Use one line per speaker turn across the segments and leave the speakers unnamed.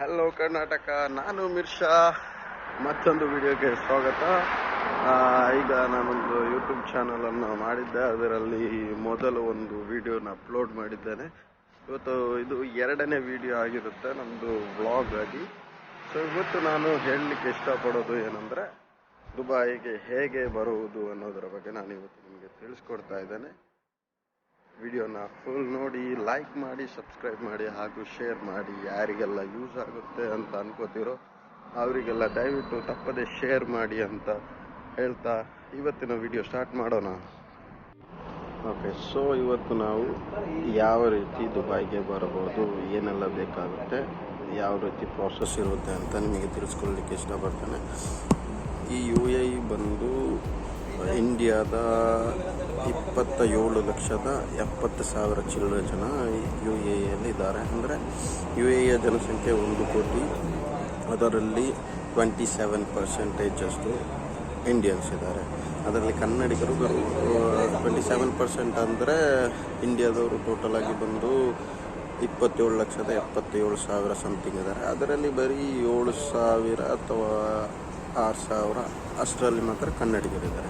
Hello Karnataka, ನಾನು ಮಿರ್ಷಾ. ಮತ್ತೊಂದು ವಿಡಿಯೋಗೆ ಸ್ವಾಗತ. ಈಗ ನಾನೊಂದು ಯೂಟ್ಯೂಬ್ ಚಾನಲನ್ನು ಮಾಡಿದ್ದೆ. ಅದರಲ್ಲಿ ಮೊದಲು ಒಂದು ವಿಡಿಯೋನ ಅಪ್ಲೋಡ್ ಮಾಡಿದ್ದೇನೆ. ಇವತ್ತು ಇದು 2ನೇ ವಿಡಿಯೋ ಆಗಿರುತ್ತೆ ನಮ್ಮದು ವ್ಲಾಗ್ ಆಗಿ. ಸೊ ಇವತ್ತು ನಾನು ಹೇಳಲಿಕ್ಕೆ ಇಷ್ಟಪಡೋದು ಏನಂದರೆ, ದುಬೈಗೆ ಹೇಗೆ ಬರುವುದು ಅನ್ನೋದರ ಬಗ್ಗೆ ನಾನು ಇವತ್ತು ನಿಮಗೆ ತಿಳಿಸ್ಕೊಡ್ತಾ ಇದ್ದೇನೆ. ವಿಡಿಯೋನ ಫುಲ್ ನೋಡಿ, ಲೈಕ್ ಮಾಡಿ, ಸಬ್ಸ್ಕ್ರೈಬ್ ಮಾಡಿ ಹಾಗೂ ಶೇರ್ ಮಾಡಿ. ಯಾರಿಗೆಲ್ಲ ಯೂಸ್ ಆಗುತ್ತೆ ಅಂತ ಅನ್ಕೋತಿರೋ ಅವರಿಗೆಲ್ಲ ದಯವಿಟ್ಟು ತಪ್ಪದೆ ಶೇರ್ ಮಾಡಿ ಅಂತ ಹೇಳ್ತಾ ಇವತ್ತಿನ ವಿಡಿಯೋ ಸ್ಟಾರ್ಟ್ ಮಾಡೋಣ. ಓಕೆ, ಸೊ ಇವತ್ತು ನಾವು ಯಾವ ರೀತಿ ದುಬೈಗೆ ಬರಬಹುದು, ಏನೆಲ್ಲ ಬೇಕಾಗುತ್ತೆ, ಯಾವ ರೀತಿ ಪ್ರಾಸೆಸ್ ಇರುತ್ತೆ ಅಂತ ನಿಮಗೆ ತಿಳಿಸ್ಕೊಳ್ಳಲಿಕ್ಕೆ ಇಷ್ಟಪಡ್ತೇನೆ. ಈ UAE ಬಂದು ಇಂಡಿಯಾದ 27,70,000 ಚಿಲ್ಲರೆ ಜನ UAEಯಲ್ಲಿ ಇದ್ದಾರೆ. ಅಂದರೆ UAEಯ ಜನಸಂಖ್ಯೆ 1 ಕೋಟಿ, ಅದರಲ್ಲಿ 27% ಅಷ್ಟು ಇಂಡಿಯನ್ಸ್ ಇದ್ದಾರೆ. ಅದರಲ್ಲಿ ಕನ್ನಡಿಗರು 27% ಅಂದರೆ ಇಂಡಿಯಾದವರು ಟೋಟಲ್ ಆಗಿ ಬಂದು 27,77,000 ಸಮಥಿಂಗ್ ಇದ್ದಾರೆ. ಅದರಲ್ಲಿ ಬರೀ 7,000 ಅಥವಾ 6,000 ಅಷ್ಟರಲ್ಲಿ ಮಾತ್ರ ಕನ್ನಡಿಗರಿದ್ದಾರೆ.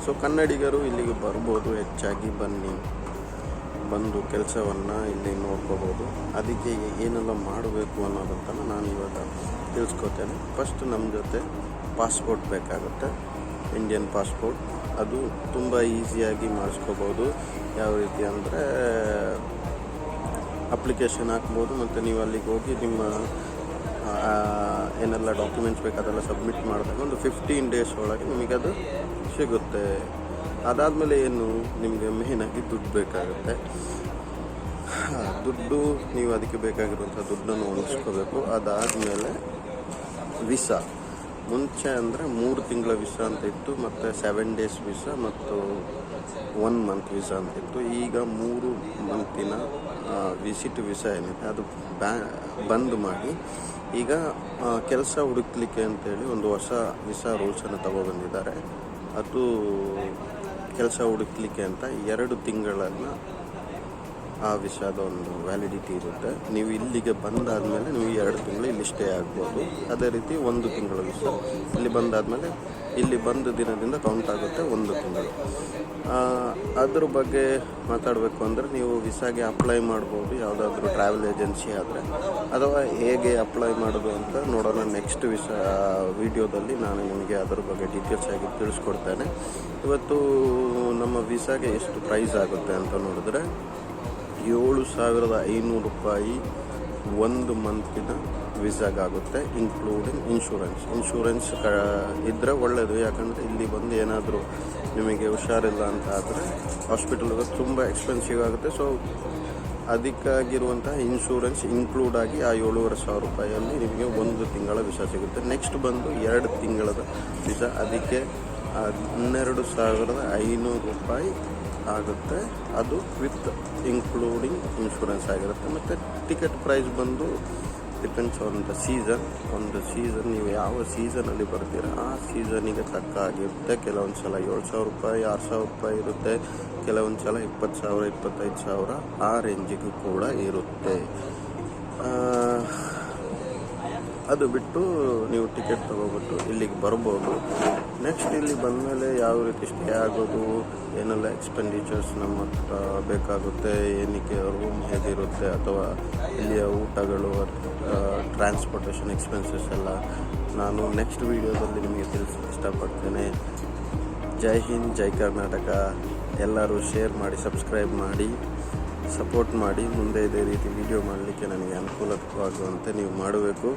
ಸೊ ಕನ್ನಡಿಗರು ಇಲ್ಲಿಗೆ ಬರ್ಬೋದು. ಹೆಚ್ಚಾಗಿ ಬಂದು ಕೆಲಸವನ್ನು ಇಲ್ಲಿ ನೋಡ್ಕೋಬೋದು. ಅದಕ್ಕೆ ಏನೆಲ್ಲ ಮಾಡಬೇಕು ಅನ್ನೋದಂತ ನಾನು ಇವಾಗ ತಿಳಿಸ್ಕೊತೇನೆ. ಫಸ್ಟ್ ನಮ್ಮ ಜೊತೆ ಪಾಸ್ಪೋರ್ಟ್ ಬೇಕಾಗುತ್ತೆ, ಇಂಡಿಯನ್ ಪಾಸ್ಪೋರ್ಟ್. ಅದು ತುಂಬ ಈಸಿಯಾಗಿ ಮಾಡಿಸ್ಕೋಬೋದು. ಯಾವ ರೀತಿ ಅಂದರೆ ಅಪ್ಲಿಕೇಶನ್ ಹಾಕ್ಬೋದು, ಮತ್ತು ನೀವು ಅಲ್ಲಿಗೆ ಹೋಗಿ ನಿಮ್ಮ ಏನೆಲ್ಲ ಡಾಕ್ಯುಮೆಂಟ್ಸ್ ಬೇಕು ಅದೆಲ್ಲ ಸಬ್ಮಿಟ್ ಮಾಡಿದಾಗ ಒಂದು 15 ಡೇಸ್ ಒಳಗೆ ನಿಮಗೆ ಅದು ಸಿಗುತ್ತೆ. ಅದಾದಮೇಲೆ ಏನು, ನಿಮಗೆ ಮೇಯ್ನಾಗಿ ದುಡ್ಡು ಬೇಕಾಗುತ್ತೆ. ದುಡ್ಡು ನೀವು ಅದಕ್ಕೆ ಬೇಕಾಗಿರುವಂಥ ದುಡ್ಡನ್ನು ಹೊಂದಿಸ್ಕೋಬೇಕು. ಅದಾದಮೇಲೆ ವಿಸಾ, ಮುಂಚೆ ಅಂದರೆ 3 ತಿಂಗಳ ವಿಸಾ ಅಂತ ಇತ್ತು, ಮತ್ತು 7 ಡೇಸ್ ವಿಸಾ ಮತ್ತು 1 ಮಂತ್ ವಿಸಾ ಅಂತ ಇತ್ತು. ಈಗ 3 ಮಂತಿನ ವಿಸಿಟ್ ವಿಸಾ ಏನಿದೆ ಅದು ಬಂದ್ ಮಾಡಿ ಈಗ ಕೆಲಸ ಹುಡುಕ್ಲಿಕ್ಕೆ ಅಂತೇಳಿ ಒಂದು ಹೊಸ ವಿಸಾ ರೂಲ್ಸನ್ನು ತಗೊಬಂದಿದ್ದಾರೆ. ಅದು ಕೆಲಸ ಹುಡುಕ್ಲಿಕ್ಕೆ ಅಂತ 2 ತಿಂಗಳನ್ನು ಆ ವಿಸಾದ ಒಂದು ವ್ಯಾಲಿಡಿಟಿ ಇರುತ್ತೆ. ನೀವು ಇಲ್ಲಿಗೆ ಬಂದಾದಮೇಲೆ ನೀವು 2 ತಿಂಗಳು ಇಲ್ಲಿ ಸ್ಟೇ ಆಗ್ಬೋದು. ಅದೇ ರೀತಿ 1 ತಿಂಗಳ ವಿಸಾ ಇಲ್ಲಿ ಬಂದಾದಮೇಲೆ ಇಲ್ಲಿ ಬಂದ ದಿನದಿಂದ ಕೌಂಟ್ ಆಗುತ್ತೆ 1 ತಿಂಗಳು. ಅದ್ರ ಬಗ್ಗೆ ಮಾತಾಡಬೇಕು ಅಂದರೆ, ನೀವು ವಿಸಾಗೆ ಅಪ್ಲೈ ಮಾಡ್ಬೋದು ಯಾವುದಾದ್ರೂ ಟ್ರಾವೆಲ್ ಏಜೆನ್ಸಿ ಆದರೆ, ಅಥವಾ ಹೇಗೆ ಅಪ್ಲೈ ಮಾಡೋದು ಅಂತ ನೋಡೋಣ. ನೆಕ್ಸ್ಟ್ ವಿಡಿಯೋದಲ್ಲಿ ನಾನು ನಿಮಗೆ ಅದರ ಬಗ್ಗೆ ಡೀಟೇಲ್ಸ್ ಆಗಿ ತಿಳಿಸ್ಕೊಡ್ತೇನೆ. ಇವತ್ತು ನಮ್ಮ ವಿಸಾಗೆ ಎಷ್ಟು ಪ್ರೈಸ್ ಆಗುತ್ತೆ ಅಂತ ನೋಡಿದ್ರೆ, 7,500 ರೂಪಾಯಿ 1 ಮಂತಿನ ವಿಸಾಗಾಗುತ್ತೆ, ಇನ್ಕ್ಲೂಡಿಂಗ್ ಇನ್ಶೂರೆನ್ಸ್ ಇದ್ದರೆ ಒಳ್ಳೆಯದು. ಯಾಕಂದರೆ ಇಲ್ಲಿ ಬಂದು ಏನಾದರೂ ನಿಮಗೆ ಹುಷಾರಿಲ್ಲ ಅಂತ ಆದರೆ ಹಾಸ್ಪಿಟಲ್ಗೆ ತುಂಬ ಎಕ್ಸ್ಪೆನ್ಸಿವ್ ಆಗುತ್ತೆ. ಸೊ ಅದಕ್ಕಾಗಿರುವಂಥ ಇನ್ಶೂರೆನ್ಸ್ ಇನ್ಕ್ಲೂಡ್ ಆಗಿ ಆ 7,500 ರೂಪಾಯಿಯಲ್ಲಿ ನಿಮಗೆ 1 ತಿಂಗಳ ವಿಸಾ ಸಿಗುತ್ತೆ. ನೆಕ್ಸ್ಟ್ ಬಂದು 2 ತಿಂಗಳದ ವಿಸಾ, ಅದಕ್ಕೆ 12,500 ರೂಪಾಯಿ ಆಗುತ್ತೆ. ಅದು ವಿತ್ ಇನ್ಕ್ಲೂಡಿಂಗ್ ಇನ್ಶೂರೆನ್ಸ್ ಆಗಿರುತ್ತೆ. ಮತ್ತು ಟಿಕೆಟ್ ಪ್ರೈಸ್ ಬಂದು ಡಿಪೆಂಡ್ಸ್ ಆನ್ ದ ಸೀಸನ್. ಒಂದು ಸೀಸನ್, ನೀವು ಯಾವ ಸೀಸನಲ್ಲಿ ಬರ್ತೀರ ಆ ಸೀಸನಿಗೆ ತಕ್ಕ ಆಗಿರುತ್ತೆ. ಕೆಲವೊಂದು ಸಲ 7,000 ರೂಪಾಯಿ 6,000 ರೂಪಾಯಿ ಇರುತ್ತೆ, ಕೆಲವೊಂದು ಸಲ 20,000 25,000 ಆ ರೇಂಜಿಗೂ ಕೂಡ ಇರುತ್ತೆ. ಅದು ಬಿಟ್ಟು ನೀವು ಟಿಕೆಟ್ ತೊಗೊಬಿಟ್ಟು ಇಲ್ಲಿಗೆ ಬರ್ಬೋದು. ನೆಕ್ಸ್ಟ್ ಇಲ್ಲಿ ಬಂದಮೇಲೆ ಯಾವ ರೀತಿ ಸ್ಟೇ ಆಗೋದು, ಏನೆಲ್ಲ ಎಕ್ಸ್ಪೆಂಡಿಚರ್ಸ್ ನಮ್ಮ ಹತ್ರ ಬೇಕಾಗುತ್ತೆ, ಏನಕ್ಕೆ ರೂಮ್ ಹೇಗಿರುತ್ತೆ, ಅಥವಾ ಇಲ್ಲಿಯ ಊಟಗಳು, ಟ್ರಾನ್ಸ್ಪೋರ್ಟೇಷನ್ ಎಕ್ಸ್ಪೆನ್ಸಸ್ ಎಲ್ಲ ನಾನು ನೆಕ್ಸ್ಟ್ ವೀಡಿಯೋದಲ್ಲಿ ನಿಮಗೆ ತಿಳಿಸೋಕ್ಕೆ ಇಷ್ಟಪಡ್ತೇನೆ. ಜೈ ಹಿಂದ್, ಜೈ ಕರ್ನಾಟಕ. ಎಲ್ಲರೂ ಶೇರ್ ಮಾಡಿ, ಸಬ್ಸ್ಕ್ರೈಬ್ ಮಾಡಿ, ಸಪೋರ್ಟ್ ಮಾಡಿ. ಮುಂದೆ ಇದೇ ರೀತಿ ವಿಡಿಯೋ ಮಾಡಲಿಕ್ಕೆ ನನಗೆ ಅನುಕೂಲವಾಗುವಂತೆ ನೀವು ಮಾಡಬೇಕು.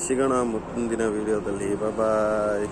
ಸಿಗೋಣ ಮುಂದಿನ ವಿಡಿಯೋದಲ್ಲಿ. ಬಾಯ್.